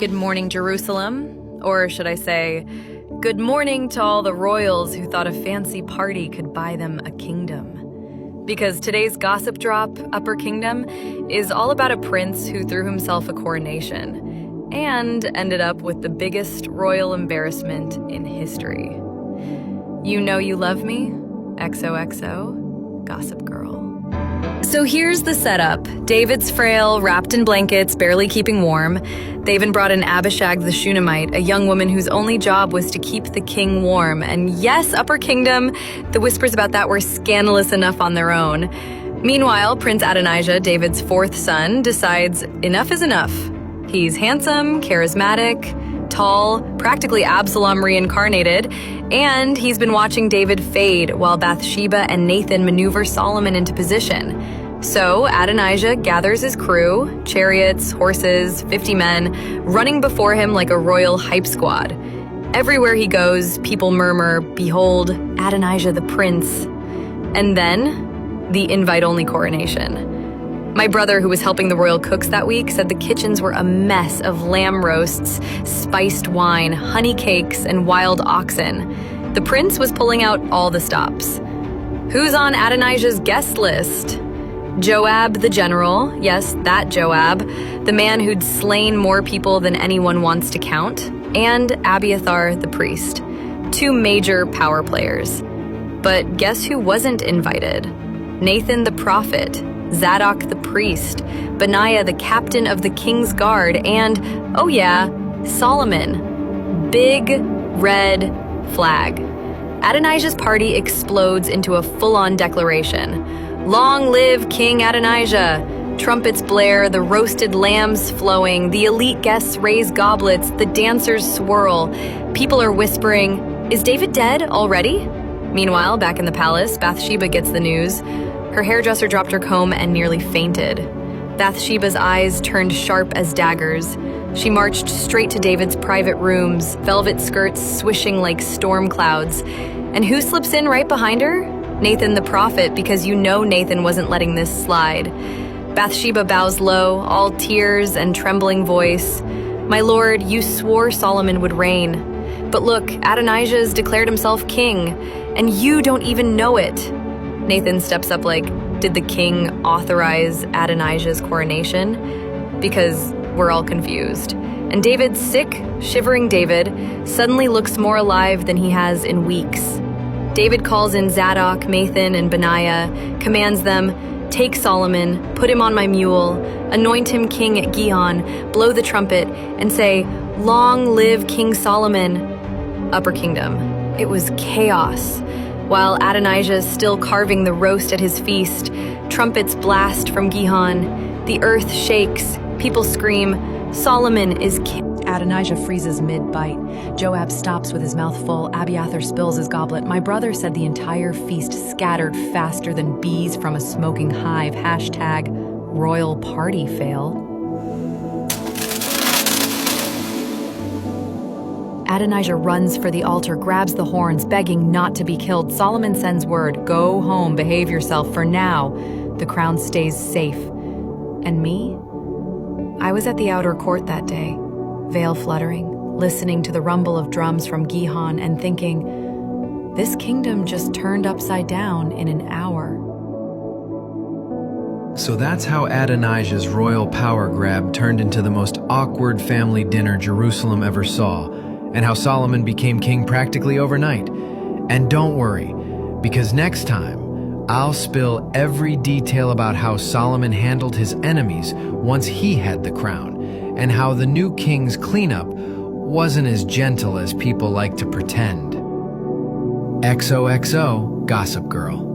Good morning, Jerusalem. Or should I say, good morning to all the royals who thought a fancy party could buy them a kingdom. Because today's gossip drop, Upper Kingdom, is all about a prince who threw himself a coronation and ended up with the biggest royal embarrassment in history. You know you love me? XOXO, Gossip Girl. So here's the setup. David's frail, wrapped in blankets, barely keeping warm. They even brought in Abishag the Shunammite, a young woman whose only job was to keep the king warm. And yes, Upper Kingdom, the whispers about that were scandalous enough on their own. Meanwhile, Prince Adonijah, David's fourth son, decides enough is enough. He's handsome, charismatic, tall, practically Absalom reincarnated, and he's been watching David fade while Bathsheba and Nathan maneuver Solomon into position. So Adonijah gathers his crew, chariots, horses, 50 men, running before him like a royal hype squad. Everywhere he goes, people murmur, "Behold, Adonijah the prince." And then, the invite-only coronation. My brother, who was helping the royal cooks that week, said the kitchens were a mess of lamb roasts, spiced wine, honey cakes, and wild oxen. The prince was pulling out all the stops. Who's on Adonijah's guest list? Joab the general, yes, that Joab, the man who'd slain more people than anyone wants to count, and Abiathar the priest, two major power players. But guess who wasn't invited? Nathan the prophet, Zadok the priest, Benaiah the captain of the king's guard, and, oh yeah, Solomon. Big red flag. Adonijah's party explodes into a full-on declaration. Long live King Adonijah! Trumpets blare, the roasted lambs flowing, the elite guests raise goblets, the dancers swirl. People are whispering, "Is David dead already?" Meanwhile, back in the palace, Bathsheba gets the news. Her hairdresser dropped her comb and nearly fainted. Bathsheba's eyes turned sharp as daggers. She marched straight to David's private rooms, velvet skirts swishing like storm clouds. And who slips in right behind her? Nathan the prophet, because you know Nathan wasn't letting this slide. Bathsheba bows low, all tears and trembling voice. "My lord, you swore Solomon would reign. But look, Adonijah's declared himself king, and you don't even know it." Nathan steps up like, did the king authorize Adonijah's coronation? Because we're all confused. And David, sick, shivering David, suddenly looks more alive than he has in weeks. David calls in Zadok, Nathan, and Benaiah, commands them, "Take Solomon, put him on my mule, anoint him king at Gihon, blow the trumpet, and say, 'Long live King Solomon.'" Upper Kingdom. It was chaos. While Adonijah is still carving the roast at his feast, trumpets blast from Gihon. The earth shakes. People scream, "Solomon is king." Adonijah freezes mid-bite. Joab stops with his mouth full. Abiathar spills his goblet. My brother said the entire feast scattered faster than bees from a smoking hive. Hashtag royal party fail. Adonijah runs for the altar, grabs the horns, begging not to be killed. Solomon sends word, "Go home, behave yourself. For now, the crown stays safe." And me? I was at the outer court that day, veil fluttering, listening to the rumble of drums from Gihon and thinking, this kingdom just turned upside down in an hour. So that's how Adonijah's royal power grab turned into the most awkward family dinner Jerusalem ever saw, and how Solomon became king practically overnight. And don't worry, because next time, I'll spill every detail about how Solomon handled his enemies once he had the crown, and how the new king's cleanup wasn't as gentle as people like to pretend. XOXO, Gossip Girl.